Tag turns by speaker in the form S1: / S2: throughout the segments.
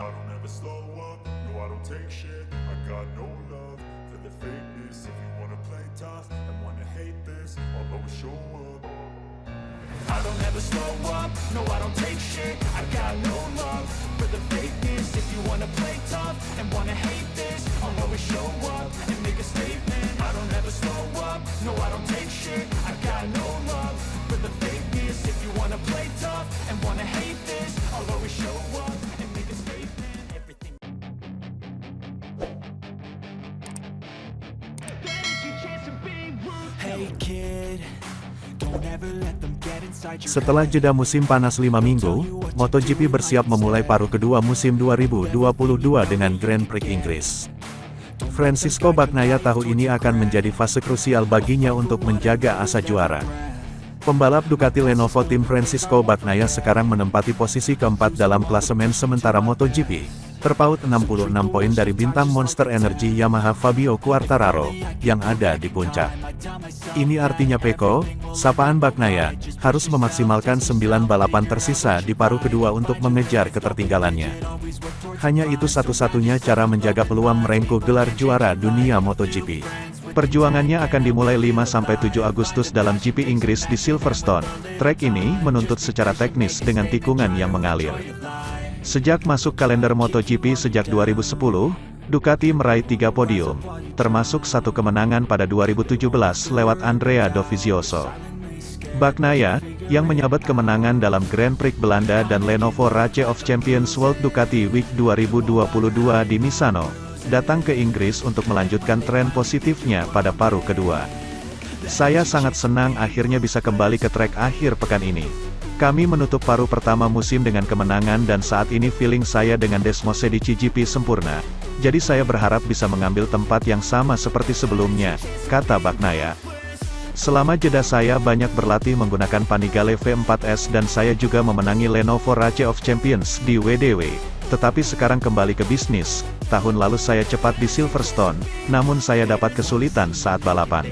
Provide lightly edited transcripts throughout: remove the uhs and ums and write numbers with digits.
S1: I don't ever slow up, no I don't take shit. I got no love for the fakeness. If you wanna play tough and wanna hate this, I'll always show up. I don't ever slow up, no I don't take shit. I got no love for the fakeness. If you wanna play tough and wanna hate this, I'll always show up and make a statement. I don't ever slow up, no I don't take shit. I got no love for the fakeness. If you wanna play tough and wanna hate this, I'll always show up and make a statement. Everything.
S2: Hey kid, don't ever let them get inside your
S3: Setelah jeda musim panas 5 minggu, MotoGP bersiap memulai paruh kedua musim 2022 dengan Grand Prix Inggris. Francisco Bagnaia tahun ini akan menjadi fase krusial baginya untuk menjaga asa juara. Pembalap Ducati Lenovo tim Francisco Bagnaia sekarang menempati posisi keempat dalam klasemen sementara MotoGP, terpaut 66 poin dari bintang Monster Energy Yamaha Fabio Quartararo, yang ada di puncak. Ini artinya Pecco, sapaan Bagnaia, harus memaksimalkan 9 balapan tersisa di paruh kedua untuk mengejar ketertinggalannya. Hanya itu satu-satunya cara menjaga peluang merengkuh gelar juara dunia MotoGP. Perjuangannya akan dimulai 5-7 Agustus dalam GP Inggris di Silverstone. Trek ini menuntut secara teknis dengan tikungan yang mengalir. Sejak masuk kalender MotoGP sejak 2010, Ducati meraih 3 podium, termasuk 1 kemenangan pada 2017 lewat Andrea Dovizioso. Bagnaia, yang menyabet kemenangan dalam Grand Prix Belanda dan Lenovo Race of Champions World Ducati Week 2022 di Misano, datang ke Inggris untuk melanjutkan tren positifnya pada paruh kedua. Saya sangat senang akhirnya bisa kembali ke trek akhir pekan ini. Kami menutup paruh pertama musim dengan kemenangan dan saat ini feeling saya dengan Desmosedi GP sempurna. Jadi saya berharap bisa mengambil tempat yang sama seperti sebelumnya, kata Bagnaia. Selama jeda saya banyak berlatih menggunakan Panigale V4S dan saya juga memenangi Lenovo Race of Champions di WDW. Tetapi sekarang kembali ke bisnis. Tahun lalu saya cepat di Silverstone, namun saya dapat kesulitan saat balapan.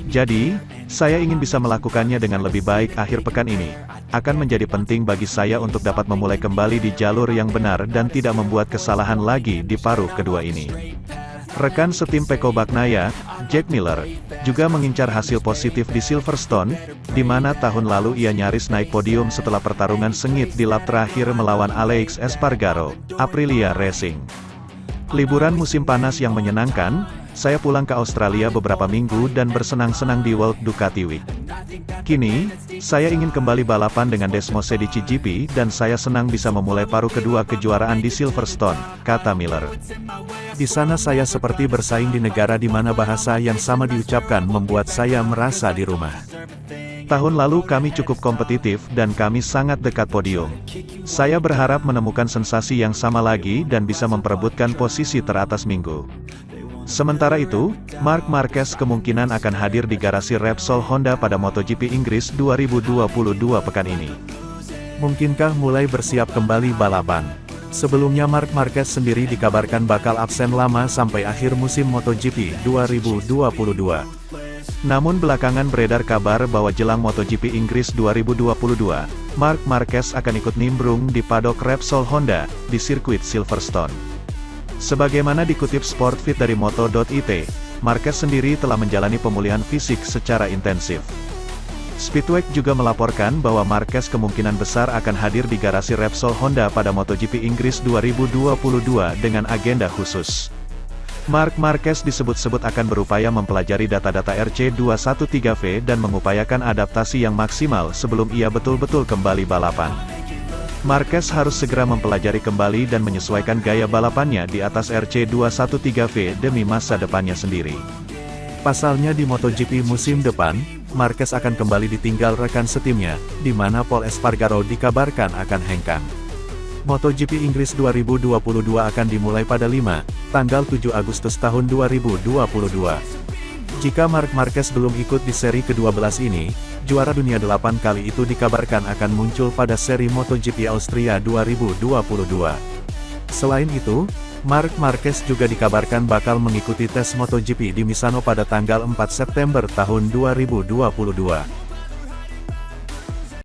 S3: Jadi, saya ingin bisa melakukannya dengan lebih baik akhir pekan ini. Akan menjadi penting bagi saya untuk dapat memulai kembali di jalur yang benar dan tidak membuat kesalahan lagi di paruh kedua ini. Rekan setim Pecco Bagnaia, Jack Miller, juga mengincar hasil positif di Silverstone, di mana tahun lalu ia nyaris naik podium setelah pertarungan sengit di lap terakhir melawan Alex Espargaro, Aprilia Racing. Liburan musim panas yang menyenangkan, saya pulang ke Australia beberapa minggu dan bersenang-senang di World Ducati Week. Kini, saya ingin kembali balapan dengan Desmosedi GP dan saya senang bisa memulai paruh kedua kejuaraan di Silverstone, kata Miller. Di sana saya seperti bersaing di negara di mana bahasa yang sama diucapkan membuat saya merasa di rumah. Tahun lalu kami cukup kompetitif dan kami sangat dekat podium. Saya berharap menemukan sensasi yang sama lagi dan bisa memperebutkan posisi teratas minggu. Sementara itu, Marc Marquez kemungkinan akan hadir di garasi Repsol Honda pada MotoGP Inggris 2022 pekan ini. Mungkinkah mulai bersiap kembali balapan? Sebelumnya Marc Marquez sendiri dikabarkan bakal absen lama sampai akhir musim MotoGP 2022. Namun belakangan beredar kabar bahwa jelang MotoGP Inggris 2022, Marc Marquez akan ikut nimbrung di paddock Repsol Honda, di sirkuit Silverstone. Sebagaimana dikutip Sportfit dari Moto.it, Marquez sendiri telah menjalani pemulihan fisik secara intensif. Speedweek juga melaporkan bahwa Marquez kemungkinan besar akan hadir di garasi Repsol Honda pada MotoGP Inggris 2022 dengan agenda khusus. Marc Marquez disebut-sebut akan berupaya mempelajari data-data RC213V dan mengupayakan adaptasi yang maksimal sebelum ia betul-betul kembali balapan. Marquez harus segera mempelajari kembali dan menyesuaikan gaya balapannya di atas RC213V demi masa depannya sendiri. Pasalnya di MotoGP musim depan, Marquez akan kembali ditinggal rekan setimnya, di mana Pol Espargaro dikabarkan akan hengkang. MotoGP Inggris 2022 akan dimulai pada 5, tanggal 7 Agustus tahun 2022. Jika Marc Marquez belum ikut di seri ke-12 ini, juara dunia 8 kali itu dikabarkan akan muncul pada seri MotoGP Austria 2022. Selain itu, Marc Marquez juga dikabarkan bakal mengikuti tes MotoGP di Misano pada tanggal 4 September tahun 2022.